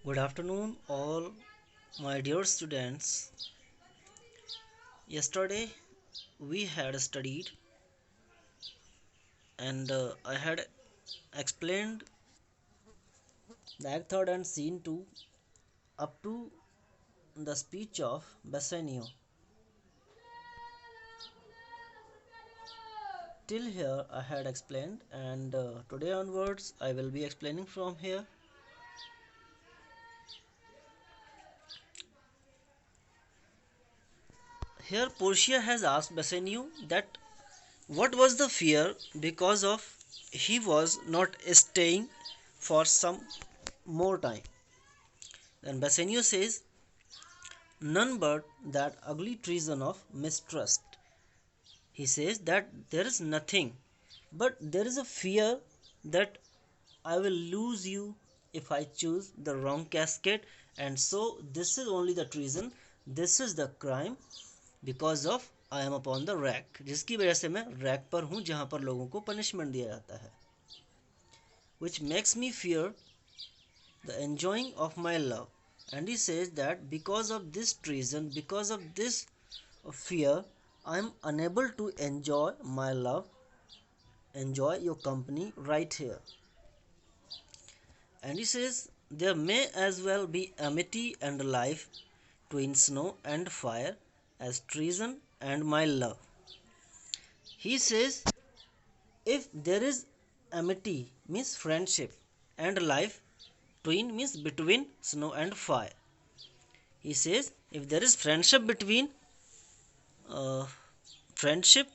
Good afternoon, all my dear students. Yesterday we had studied and I had explained the Act Third and Scene 2 up to the speech of Bassanio. Till here I had explained, and today onwards I will be explaining from here. Here Portia has asked Bassanio that what was the fear because of he was not staying for some more time. Then Bassanio says, none but that ugly treason of mistrust. He says that there is nothing, but there is a fear that I will lose you if I choose the wrong casket, and so this is only the treason, this is the crime because of I am upon the rack, जिसकी वजह से मैं rack पर हूँ जहाँ पर लोगों को पनिशमेंट दिया जाता है, which makes me fear the enjoying of my love. And he says that because of this treason, because of this fear, I am unable to enjoy my love, enjoy your company right here. And he says there may as well be amity and life between snow and fire as treason and my love. He says if there is amity means friendship and life twin means between snow and fire. He says if there is friendship between uh, friendship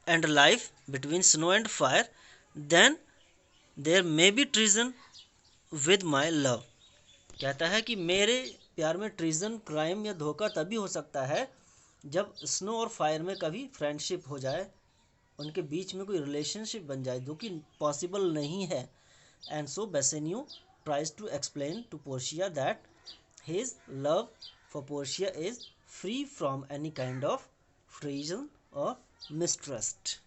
and life between snow and fire, then there may be treason with my love. कहता है कि मेरे प्यार में treason crime या धोखा तभी हो सकता है जब स्नो और फायर में कभी फ्रेंडशिप हो जाए, उनके बीच में कोई रिलेशनशिप बन जाए, जो कि पॉसिबल नहीं है. And so Bassanio tries to explain to Portia that his love for Portia is free from any kind of treason or mistrust.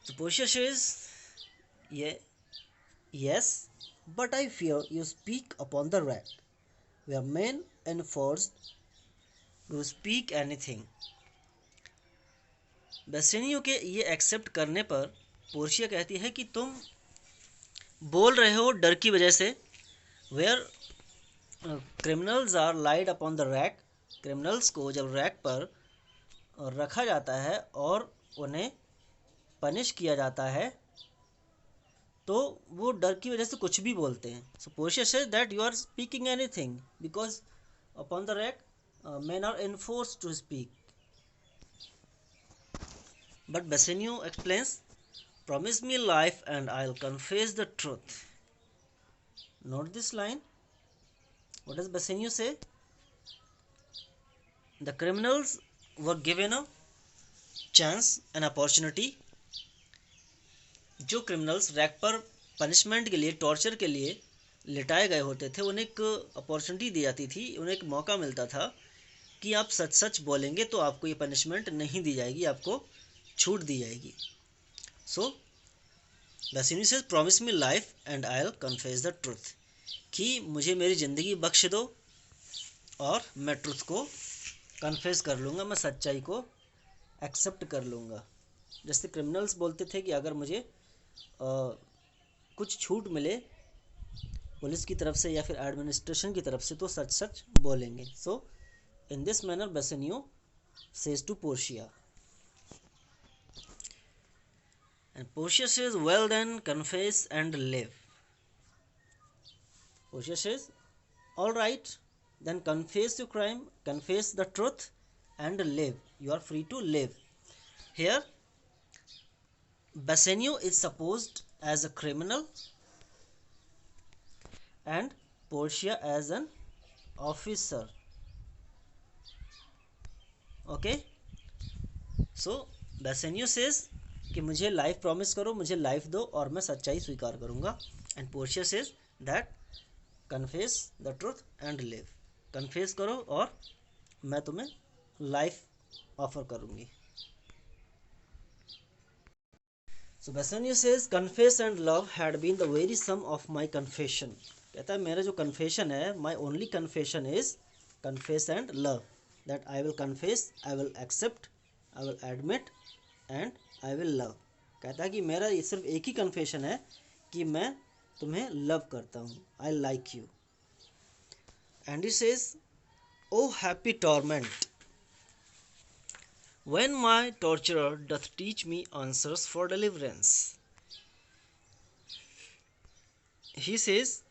So Portia says, yeah, yes, but I fear you speak upon the rack, where men enforced to speak anything. Bassanio के ये accept करने पर Portia कहती है कि तुम बोल रहे हो डर की वजह से. Where criminals are laid upon the rack, criminals को जब रैक पर रखा जाता है और उन्हें पनिश किया जाता है तो वो डर की वजह से कुछ भी बोलते हैं. So Portia says that you are speaking anything because upon the rack men are enforced to speak. But Bassanio explains, promise me life and I'll confess the truth. Note this line. What does Bassanio say? The criminals were given a chance, an opportunity. जो criminals rack पर punishment के लिए, torture के लिए लिटाए गए होते थे, उन्हें एक अपॉर्चुनिटी दी जाती थी, उन्हें एक मौका मिलता था कि आप सच सच बोलेंगे तो आपको ये पनिशमेंट नहीं दी जाएगी, आपको छूट दी जाएगी. So Bassanio says promise me life and I will confess the truth, कि मुझे मेरी ज़िंदगी बख्श दो और मैं ट्रुथ को कन्फेस कर लूँगा, मैं सच्चाई को एक्सेप्ट कर लूँगा. जैसे क्रिमिनल्स बोलते थे कि अगर मुझे कुछ छूट मिले पुलिस की तरफ से या फिर एडमिनिस्ट्रेशन की तरफ से तो सच सच बोलेंगे. So in this manner Bassanio says to Portia. And Portia says, well then, confess and live. Portia says, all right, then confess your crime, confess the truth and live. You are free to live. Here, Bassanio is supposed as a criminal and Portia as an officer. Okay? So, Bassanio says कि मुझे life promise करो, मुझे life दो और मैं सच्चाई स्वीकार करूँगा. And Portia says that confess the truth and live. Confess करो और मैं तुम्हें लाइफ ऑफर करूँगी. So Bassanio says confess and love had been the very sum of my confession. कहता है मेरा जो confession है, my only confession is confess and love. That I will confess, I will accept, I will admit and I will love. कहता है कि मेरा ये सिर्फ एक ही confession है कि मैं तुम्हें love करता हूँ. I like you. And he says, oh happy torment, when my torturer doth teach me answers for deliverance. He says,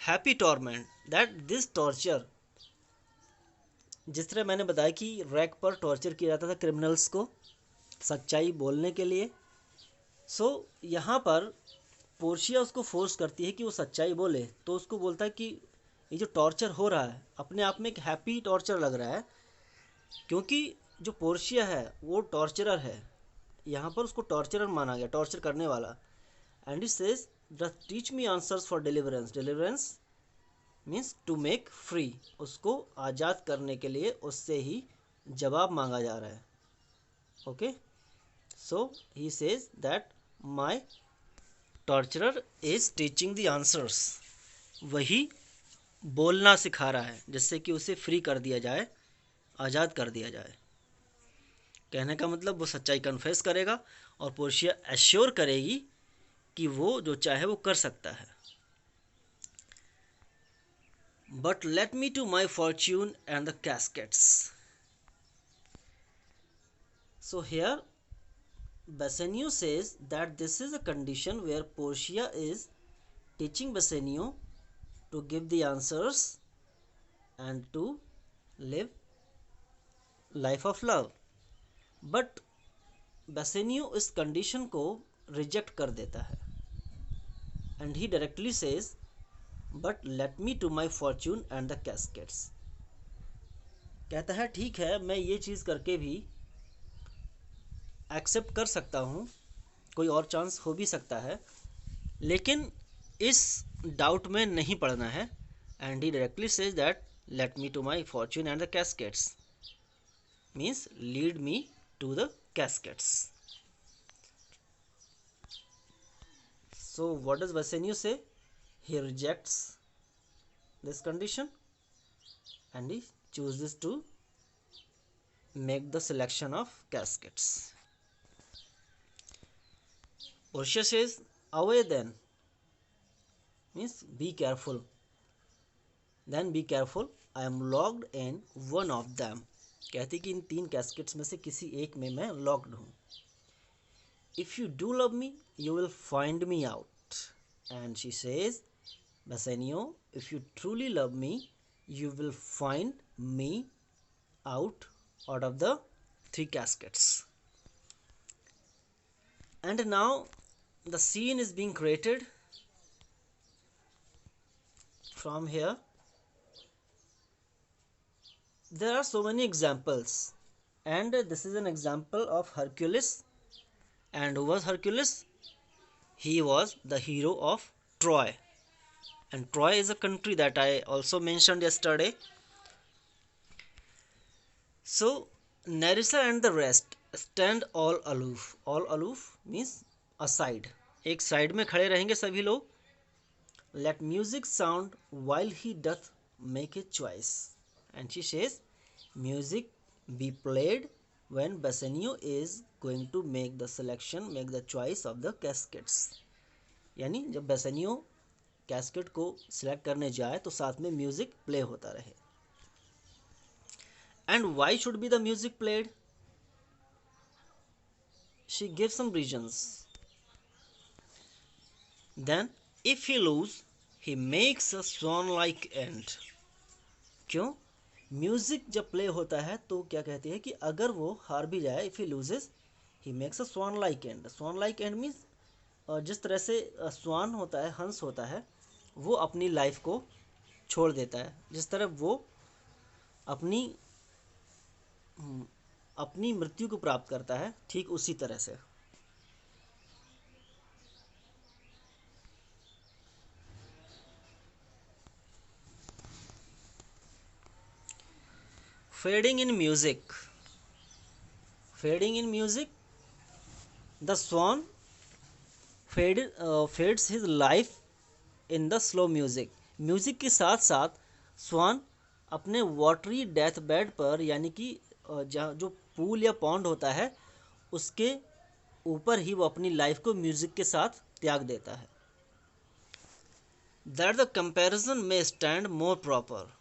happy torment, that this torture, जिस तरह मैंने बताया कि रैक पर टॉर्चर किया जाता था क्रिमिनल्स को सच्चाई बोलने के लिए, सो यहाँ पर पोर्शिया उसको फोर्स करती है कि वो सच्चाई बोले, तो उसको बोलता है कि ये जो टॉर्चर हो रहा है अपने आप में एक हैप्पी टॉर्चर लग रहा है, क्योंकि जो पोर्शिया है वो टॉर्चरर है, यहाँ पर उसको टॉर्चरर माना गया, टॉर्चर करने वाला. And it says the teach me answers for deliverance. Deliverance means to make free, उसको आज़ाद करने के लिए उससे ही जवाब मांगा जा रहा है. Okay, so he says that my torturer is teaching the answers. वही बोलना सिखा रहा है जिससे कि उसे फ्री कर दिया जाए, आज़ाद कर दिया जाए. कहने का मतलब वो सच्चाई कन्फेस करेगा और पोर्शिया एश्योर करेगी कि वो जो चाहे वो कर सकता है. But let me to my fortune and the caskets. So here Bassanio says that this is a condition where Portia is teaching Bassanio to give the answers and to live life of love. But Bassanio इस condition को reject कर देता है and he directly says, but let me to my fortune and the caskets. कहता है ठीक है, मैं ये चीज़ करके भी एक्सेप्ट कर सकता हूँ, कोई और चांस हो भी सकता है, लेकिन इस डाउट में नहीं पड़ना है. And he directly says that let me to my fortune and the caskets means lead me to the caskets. So what does Bassanio say? He rejects this condition and he chooses to make the selection of caskets. Portia says, away then, means be careful. Then be careful, I am locked in one of them. कहती कि इन 3 cascades में से किसी एक में मैं locked हूँ. If you do love me, you will find me out. And she says, Bassanio, if you truly love me, you will find me out of the 3 caskets. And now the scene is being created from here. There are so many examples, and this is an example of Hercules. And who was Hercules? He was the hero of Troy, and Troy is a country that I also mentioned yesterday. So Nerissa and the rest stand all aloof. All aloof means aside, एक side में खड़े रहेंगे सभी लोग. Let music sound while he doth make a choice. And she says, music be played when Bassanio is going to make the selection, make the choice of the caskets. यानी जब Bassanio casket को select करने जाए तो साथ में music play होता रहे. And why should be the music played? She gives some reasons. Then if he lose, he makes a swan like end. क्यों? म्यूजिक जब प्ले होता है तो क्या कहती है कि अगर वो हार भी जाए, if he loses he makes a swan like end. Swan like end means जिस तरह से स्वान होता है, हंस होता है, वो अपनी लाइफ को छोड़ देता है, जिस तरह वो अपनी मृत्यु को प्राप्त करता है, ठीक उसी तरह से. Fading in music. Fading in music, the swan fades his life in the slow music. Music के साथ साथ स्वान अपने वाटरी डेथ बेड पर, यानी कि जहाँ जो पूल या पॉन्ड होता है उसके ऊपर ही वो अपनी लाइफ को म्यूजिक के साथ त्याग देता है। दैट द कंपैरिजन में स्टैंड मोर प्रॉपर,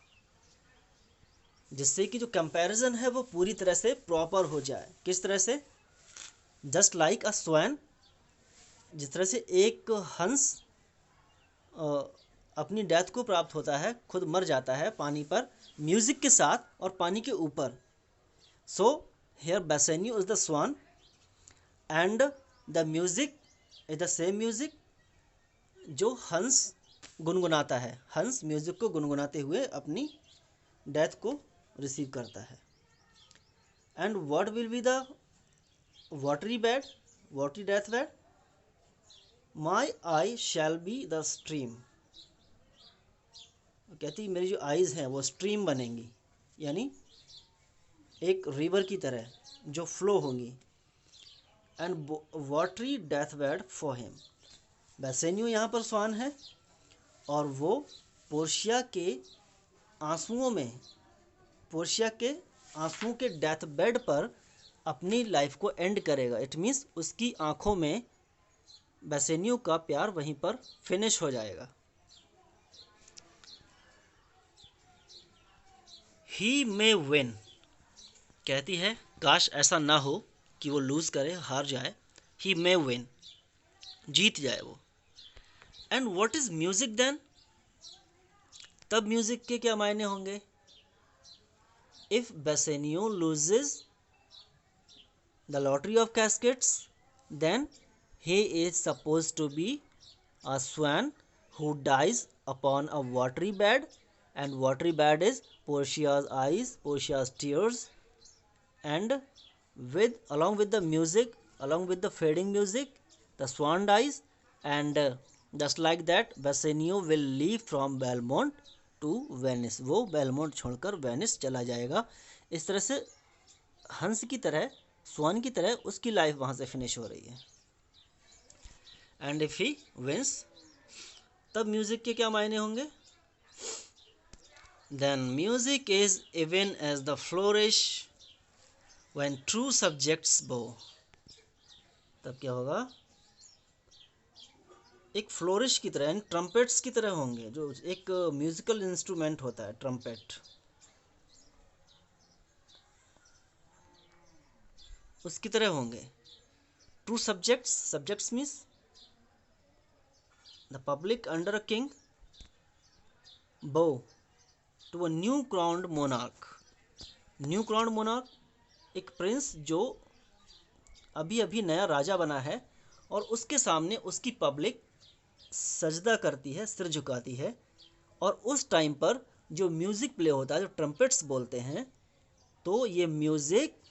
जिससे कि जो कंपैरिजन है वो पूरी तरह से प्रॉपर हो जाए। किस तरह से? जस्ट लाइक अ स्वैन, जिस तरह से एक हंस अपनी डेथ को प्राप्त होता है, खुद मर जाता है पानी पर म्यूजिक के साथ और पानी के ऊपर। So here Bassanio is the swan and the music is the same music जो हंस गुनगुनाता है। हंस म्यूजिक को गुनगुनाते हुए अपनी डेथ को रिसीव करता है। And what will be the watery bed, watery death bed? My I shall be the stream. कहती मेरी जो आईज हैं वो स्ट्रीम बनेंगी, यानी एक रिवर की तरह जो फ्लो होंगी। And watery death bed for him. Bassanio यहाँ पर स्वान है और वो पोर्शिया के आंसुओं में, पोर्शिया के आंसुओं के डेथ बेड पर अपनी लाइफ को एंड करेगा। इट मीन्स उसकी आंखों में बेसेनियो का प्यार वहीं पर फिनिश हो जाएगा। ही मे विन, कहती है काश ऐसा ना हो कि वो लूज करे, हार जाए। ही मे विन, जीत जाए वो। And what is music then? तब म्यूजिक के क्या मायने होंगे? If Bassanio loses the lottery of caskets, then he is supposed to be a swan who dies upon a watery bed, and watery bed is Portia's eyes, Portia's tears, and along with the music, along with the fading music, the swan dies, and just like that Bassanio will leave from Belmont to Venice। वो Belmont छोड़कर Venice चला जाएगा। इस तरह से हंस की तरह, स्वान की तरह उसकी लाइफ वहाँ से फिनिश हो रही है। एंड इफ ही विंस, तब म्यूजिक के क्या मायने होंगे? Then music is even as the flourish when true subjects bow. तब क्या होगा? एक फ्लोरिश की तरह, ट्रम्पेट्स की तरह होंगे, जो एक म्यूजिकल इंस्ट्रूमेंट होता है ट्रम्पेट, उसकी तरह होंगे। True subjects, subjects means the public under a king, bow to a new crowned monarch। New crowned monarch, एक प्रिंस जो अभी अभी नया राजा बना है और उसके सामने उसकी पब्लिक सजदा करती है, सिर झुकाती है। और उस टाइम पर जो म्यूज़िक प्ले होता है, जो ट्रम्पेट्स बोलते हैं, तो ये म्यूज़िक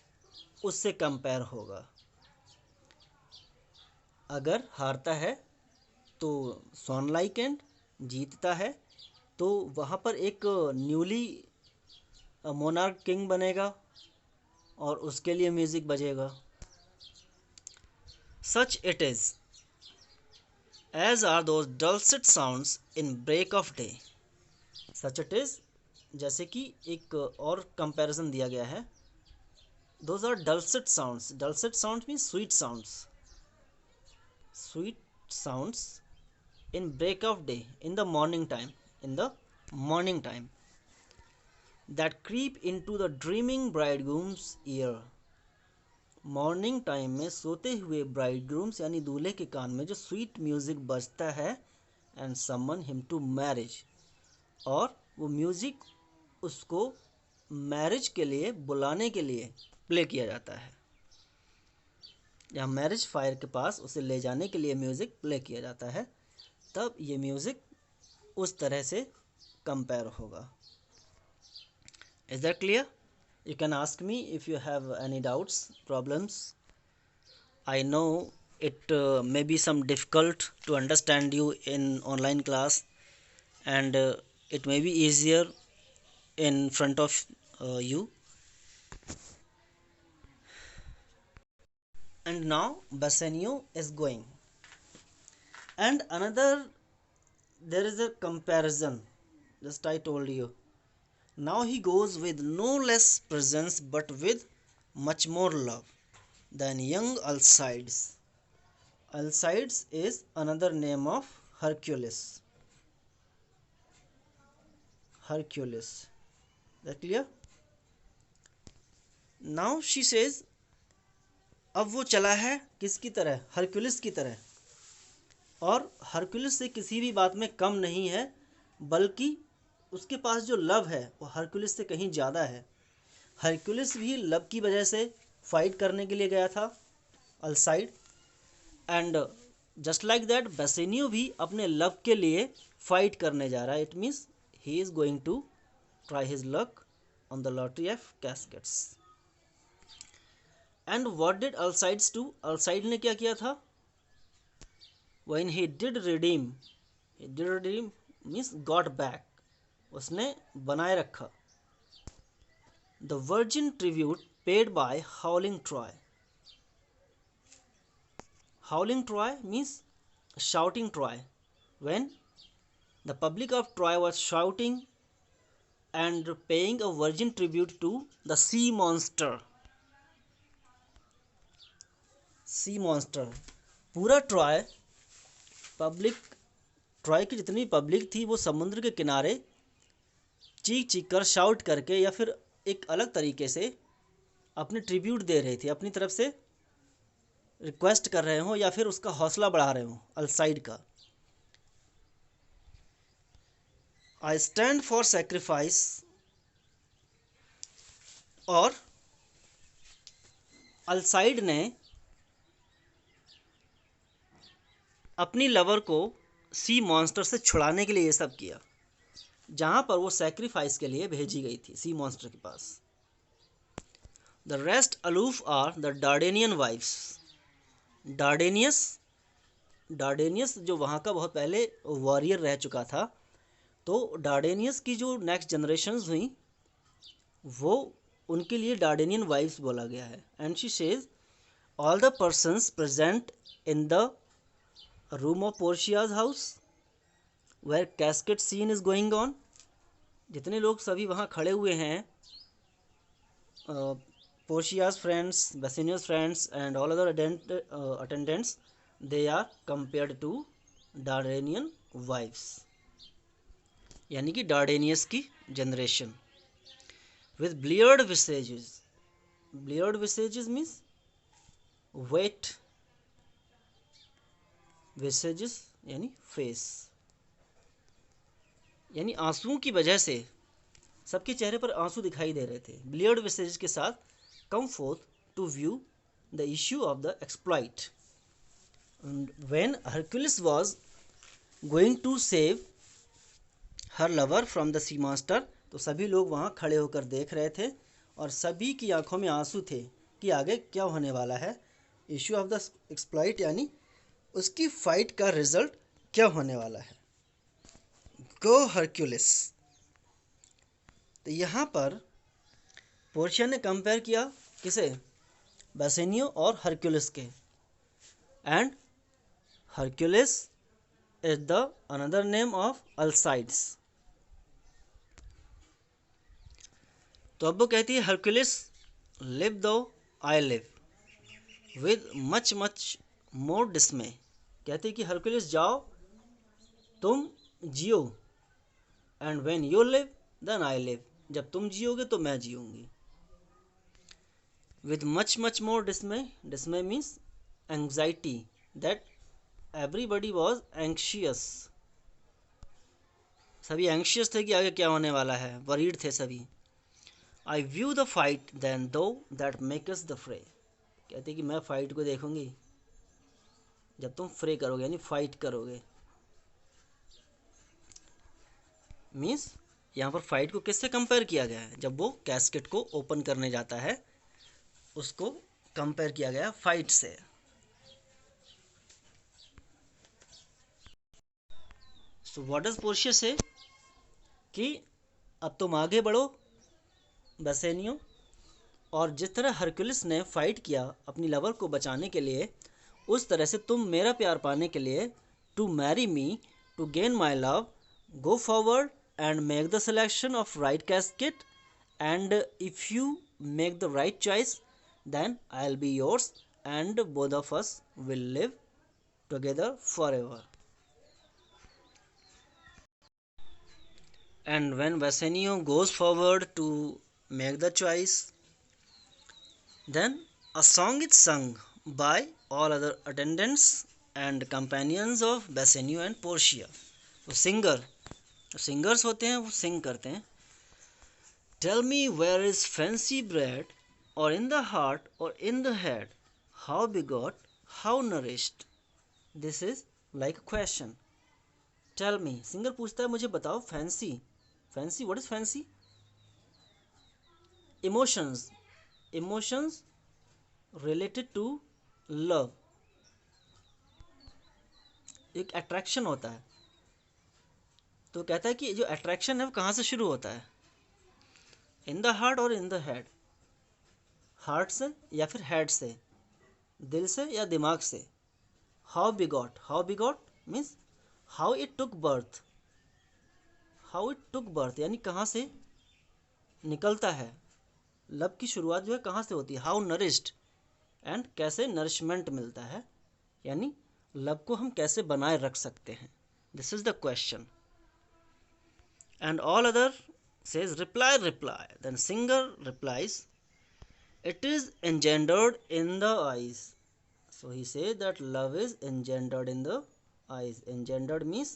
उससे कंपेयर होगा। अगर हारता है तो सॉन लाइक एंड, जीतता है तो वहाँ पर एक न्यूली मोनार्क किंग बनेगा और उसके लिए म्यूज़िक बजेगा। Such it is as are those dulcet sounds in break of day. Such it is, जैसे कि एक और कंपैरिजन दिया गया है। Those are dulcet sounds, dulcet sounds mean sweet sounds, sweet sounds in break of day, in the morning time, in the morning time, that creep into the dreaming bridegroom's ear। Morning time में सोते हुए ब्राइडग्रूम्स यानी दूल्हे के कान में जो sweet music बजता है, and summon him to marriage, और वो म्यूजिक उसको मैरिज के लिए बुलाने के लिए प्ले किया जाता है। या मैरिज फायर के पास उसे ले जाने के लिए म्यूजिक प्ले किया जाता है, तब ये म्यूज़िक उस तरह से कंपेयर होगा। Is that clear? You can ask me if you have any doubts, problems. I know it may be some difficult to understand you in online class, and it may be easier in front of you. And now Bassanio is going. And another, there is a comparison, just I told you. Now he goes with no less presence but with much more love than young Alcides. Alcides is another name of Hercules. Hercules. That clear? Now she says, अब वो चला है किसकी तरह? Hercules की तरह। और Hercules से किसी भी बात में कम नहीं है, बल्कि उसके पास जो लव है वो हरक्यूलिस से कहीं ज़्यादा है। हरक्यूलिस भी लव की वजह से फाइट करने के लिए गया था Alcides, and just like that Bassanio भी अपने लव के लिए फाइट करने जा रहा है। It means he is going to try his luck on the lottery of caskets. And what did Alcides do? Alcide ने क्या किया था? When he did redeem means got back, उसने बनाए रखा the virgin tribute paid by Howling Troy. Howling Troy means shouting Troy. When the public of Troy was shouting and paying a virgin tribute to the sea monster. Sea monster. पूरा Troy public, Troy की जितनी public थी वो समुद्र के किनारे चीख चीख कर, शाउट करके या फिर एक अलग तरीके से अपने ट्रिब्यूट दे रही थी, अपनी तरफ से रिक्वेस्ट कर रहे हो या फिर उसका हौसला बढ़ा रहे हो अल्साइड का। आई स्टैंड फॉर सेक्रीफाइस, और अल्साइड ने अपनी लवर को सी मॉन्स्टर से छुड़ाने के लिए ये सब किया, जहाँ पर वो सेक्रीफाइस के लिए भेजी गई थी सी मॉन्स्टर के पास। The rest aloof are the Dardanian wives. Dardanius जो वहाँ का बहुत पहले वॉरियर रह चुका था, तो डार्डेनियस की जो नेक्स्ट जनरेशन्स हुई वो उनके लिए डार्डेनियन वाइफ्स बोला गया है। And she says all the persons present in the room of Portia's house where casket scene is going on. जितने लोग सभी वहाँ खड़े हुए हैं, Portia's friends, Bassanio's friends and all other attendants, they are compared to Dardanian wives, यानी कि Dardanius की generation. With bleared visages, bleared visages means wet visages यानी फेस, यानी आंसुओं की वजह से सबके चेहरे पर आंसू दिखाई दे रहे थे। ब्लियर्ड विसेज के साथ come forth to view the issue of the exploit. When Hercules was going to save her lover from the sea master, तो सभी लोग वहाँ खड़े होकर देख रहे थे और सभी की आंखों में आंसू थे कि आगे क्या होने वाला है। इश्यू ऑफ द एक्सप्लॉइट यानी उसकी फाइट का रिजल्ट क्या होने वाला है। गो हरक्यूलिस। तो यहाँ पर पोर्शिया ने कंपेयर किया किसे? बेसिनियो और हरक्यूलिस के। And Hercules is the another name of Alcides. तो अब वो कहती है Hercules live thou I live with much much more dismay. कहती है कि हरक्यूलिस जाओ, तुम जियो, and when you live then I live, जब तुम जियोगे तो मैं जीऊँगी। With much much more dismay, dismay means anxiety, that everybody was anxious, सभी एंक्शियस थे कि आगे क्या होने वाला है, वरीड थे सभी। I view the fight then though that makes the fray. कहते कि मैं फाइट को देखूंगी जब तुम फ्रे करोगे, यानी फाइट करोगे। मीन्स यहाँ पर फाइट को किससे कंपेयर किया गया है? जब वो कैस्केट को ओपन करने जाता है उसको कंपेयर किया गया फाइट से। सो व्हाट डज पोर्शिया से कि अब तुम आगे बढ़ो बेसिनियो, और जिस तरह हरक्यूलिस ने फाइट किया अपनी लवर को बचाने के लिए, उस तरह से तुम मेरा प्यार पाने के लिए to marry me to gain my love, go forward and make the selection of right casket, and if you make the right choice, then I'll be yours and both of us will live together forever. And when Bassanio goes forward to make the choice, then a song is sung by all other attendants and companions of Bassanio and Portia. तो singers होते हैं, वो सिंग करते हैं. Tell me where is fancy bred, or in the heart or in the head, how begot, how nourished. This is like a question. Tell me, singer पूछता है मुझे बताओ fancy what is fancy? Emotions related to love. एक attraction होता है, तो कहता है कि जो अट्रैक्शन है वो कहाँ से शुरू होता है, इन द हार्ट और इन द हेड. हार्ट से या फिर हेड से, दिल से या दिमाग से. How bigot means how it took birth यानी कहाँ से निकलता है. लव की शुरुआत जो है कहाँ से होती है. हाउ नरिश्ड, एंड कैसे नरिशमेंट मिलता है, यानी लव को हम कैसे बनाए रख सकते हैं. This is the question. And all other says reply. Then singer replies, it is engendered in the eyes. So he says that love is engendered in the eyes. Engendered means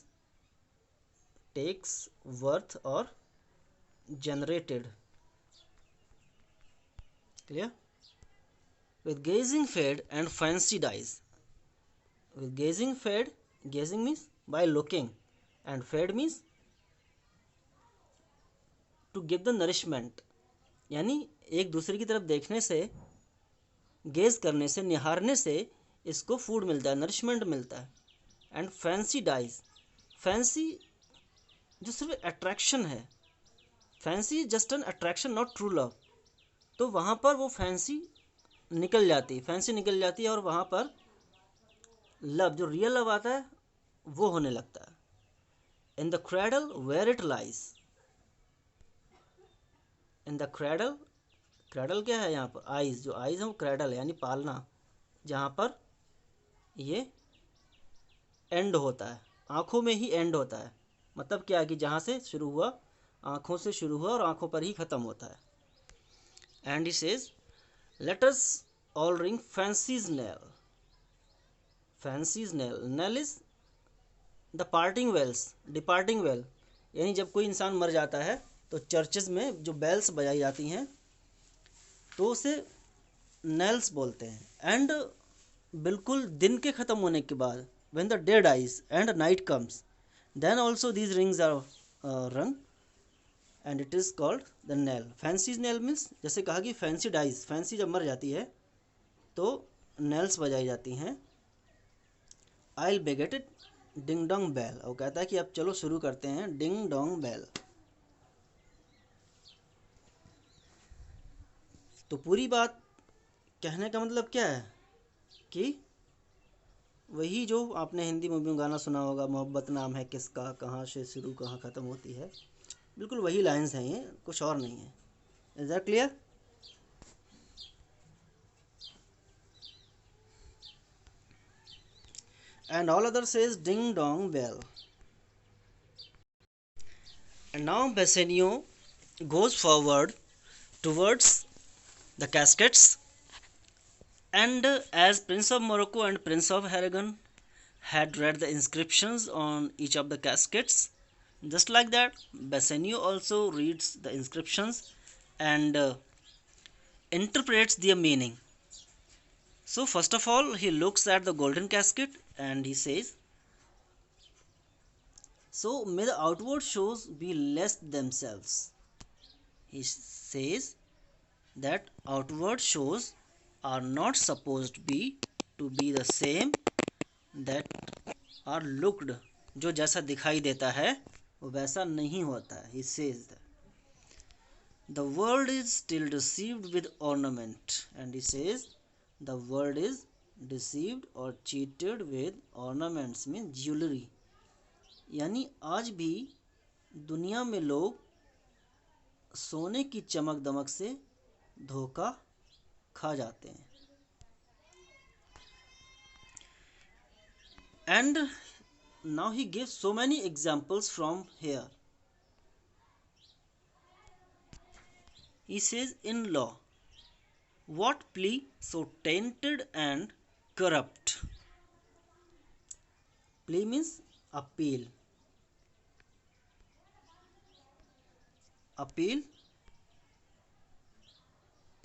takes worth or generated. Clear? With gazing fade and fancy dies. With gazing fade, gazing means by looking, and fade means to give the nourishment, यानी एक दूसरे की तरफ देखने से, gauge करने से, निहारने से इसको फूड मिलता है, नरिशमेंट मिलता है. एंड फैंसी डाइज, फैंसी जो सिर्फ अट्रैक्शन है, fancy just an attraction not true love. तो वहाँ पर वो फैंसी निकल जाती है और वहाँ पर लव, जो रियल लव आता है, वो होने लगता है. In the cradle where it lies. In the cradle, cradle क्या है यहाँ पर, आइज़, जो आइज़ है वो क्रैडल है यानी पालना, जहाँ पर ये एंड होता है, आँखों में ही एंड होता है. मतलब क्या है कि जहाँ से शुरू हुआ, आँखों से शुरू हुआ और आँखों पर ही ख़त्म होता है. And he says let us all ring fancies knell. Fancies knell, knell is the parting bells, departing bell, यानी जब कोई इंसान मर जाता है तो चर्चेज में जो बेल्स बजाई जाती हैं तो उसे नेल्स बोलते हैं. एंड बिल्कुल दिन के ख़त्म होने के बाद, when the day dies and night comes, then also these rings are rung and it is called the knell. Fancies knell means, जैसे कहा कि फैंसी डाइज, फैंसी जब मर जाती है तो नेल्स बजाई जाती हैं. I will beget it ding dong bell. वो कहता है कि अब चलो शुरू करते हैं डिंग डोंग बेल. तो पूरी बात कहने का मतलब क्या है कि वही जो आपने हिंदी मूवी में गाना सुना होगा, मोहब्बत नाम है किसका, कहाँ से शुरू कहाँ ख़त्म होती है, बिल्कुल वही लाइंस हैं ये, कुछ और नहीं है. Is that clear? And all other says ding dong bell. And now Bassanio goes forward towards the caskets, and as Prince of Morocco and Prince of Aragon had read the inscriptions on each of the caskets, just like that Bassanio also reads the inscriptions and interprets their meaning. So first of all he looks at the golden casket and he says, so may the outward shows be less themselves. He says that outward shows are not supposed to be the same that are looked. जो जैसा दिखाई देता है वो वैसा नहीं होता है. He says that the world is still deceived with ornament, and he says the world is deceived और चीटेड विद ऑर्नामेंट्स में ज्वेलरी, यानी आज भी दुनिया में लोग सोने की चमक दमक से धोखा खा जाते हैं. And now he gives so many examples from here. He says, in law, what plea so tainted and corrupt? Plea means appeal. Appeal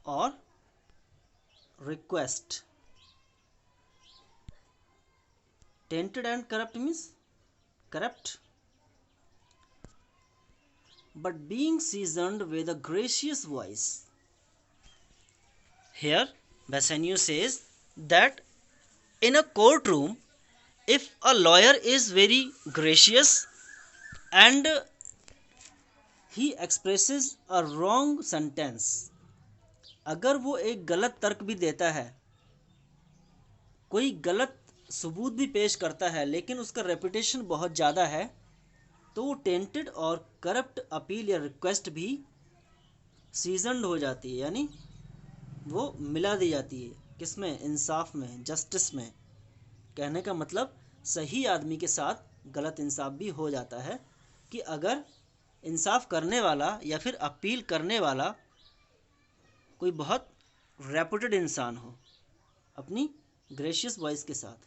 or request. Tainted and corrupt means corrupt, but being seasoned with a gracious voice. Here, Bassanio says that in a courtroom, if a lawyer is very gracious and he expresses a wrong sentence, अगर वो एक गलत तर्क भी देता है, कोई गलत सबूत भी पेश करता है, लेकिन उसका रेपुटेशन बहुत ज़्यादा है, तो वो टेंटेड और करप्ट अपील या रिक्वेस्ट भी सीजनड हो जाती है, यानी वो मिला दी जाती है. किसमें? इंसाफ में, जस्टिस में. कहने का मतलब सही आदमी के साथ गलत इंसाफ भी हो जाता है कि अगर इंसाफ करने वाला या फिर अपील करने वाला कोई बहुत रेपुटेड इंसान हो अपनी ग्रेशियस वॉइस के साथ.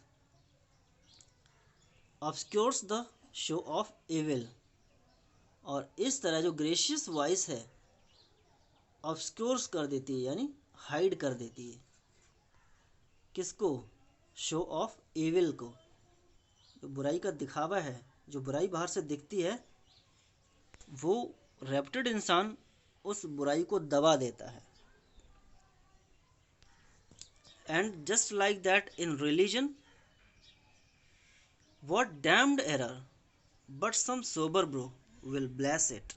ऑब्सक्योर्स द शो ऑफ एविल, और इस तरह जो ग्रेशियस वॉइस है ऑब्सक्योर्स कर देती है, यानी हाइड कर देती है. किसको? शो ऑफ एविल को. जो बुराई का दिखावा है, जो बुराई बाहर से दिखती है, वो रेपुटेड इंसान उस बुराई को दबा देता है. And just like that in religion, what damned error, but some sober bro will bless it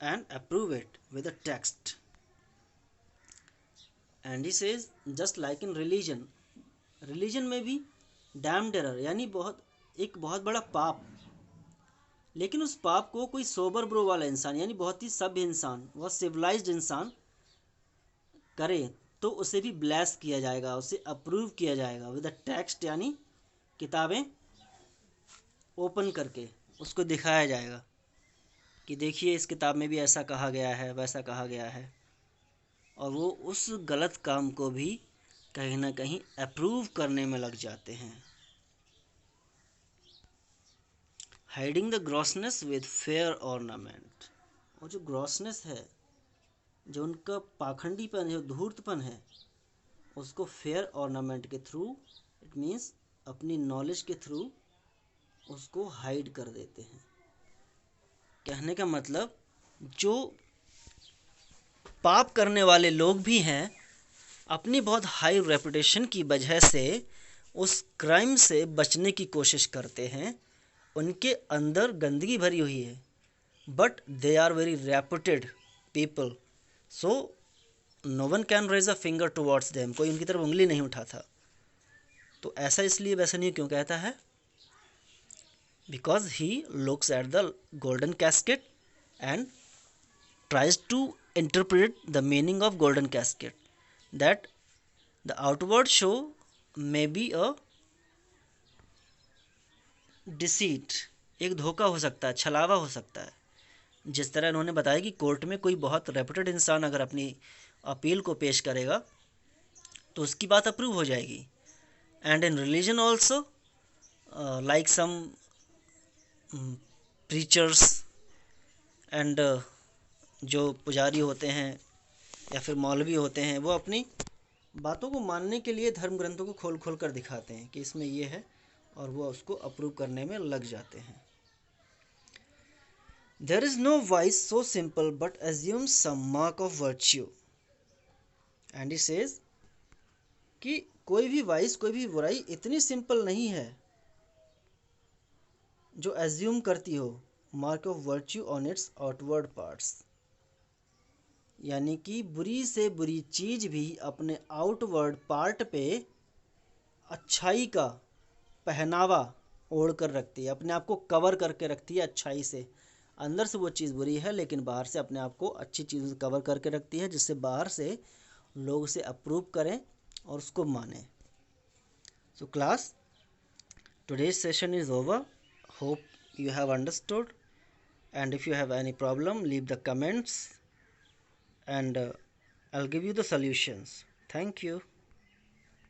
and approve it with a text. And he says just like in religion, religion में भी damned error यानी एक बहुत बड़ा पाप, लेकिन उस पाप को कोई सोबर ब्रो वाला इंसान यानी बहुत ही सभ्य इंसान, बहुत सिविलाइज्ड इंसान करे तो उसे भी ब्लेस किया जाएगा, उसे अप्रूव किया जाएगा विद अ टेक्स्ट, यानी किताबें ओपन करके उसको दिखाया जाएगा कि देखिए इस किताब में भी ऐसा कहा गया है, वैसा कहा गया है, और वो उस गलत काम को भी कहीं ना कहीं अप्रूव करने में लग जाते हैं. Hiding the grossness with fair ornament, और जो ग्रॉसनेस है, जो उनका पाखंडीपन है, धूर्तपन है, उसको फेयर ऑर्नामेंट के थ्रू, इट मीन्स अपनी नॉलेज के थ्रू उसको हाइड कर देते हैं. कहने का मतलब जो पाप करने वाले लोग भी हैं, अपनी बहुत हाई रेपुटेशन की वजह से उस क्राइम से बचने की कोशिश करते हैं. उनके अंदर गंदगी भरी हुई है, but they are very reputed people, so no one can raise a finger towards them, कोई उनकी तरफ उंगली नहीं उठाता. तो ऐसा इसलिए बेसनियो क्यों कहता है? Because he looks at the golden casket and tries to interpret the meaning of golden casket, that the outward show may be a deceit, एक धोखा हो सकता है, छलावा हो सकता है. जिस तरह इन्होंने बताया कि कोर्ट में कोई बहुत रेपुटेड इंसान अगर अपनी अपील को पेश करेगा तो उसकी बात अप्रूव हो जाएगी. And in religion also, like some preachers and जो पुजारी होते हैं या फिर मौलवी होते हैं, वो अपनी बातों को मानने के लिए धर्म ग्रंथों को खोल खोल कर दिखाते हैं कि इसमें ये है, और वो उसको अप्रूव करने में लग जाते हैं. There is no vice so simple but assumes some mark of virtue. And he says कि कोई भी वाइस, कोई भी बुराई इतनी सिंपल नहीं है जो एज्यूम करती हो mark of virtue on it's outward parts, यानी कि बुरी से बुरी चीज़ भी अपने आउटवर्ड पार्ट पे अच्छाई का पहनावा ओढ़ कर रखती है, अपने आप को कवर करके रखती है अच्छाई से। अंदर से वो चीज़ बुरी है लेकिन बाहर से अपने आप को अच्छी चीज़ों से कवर करके रखती है, जिससे बाहर से लोग उसे अप्रूव करें और उसको माने। So class, today's session is over. Hope you have understood, and if you have any problem, leave the comments, and I'll give you the solutions. Thank you.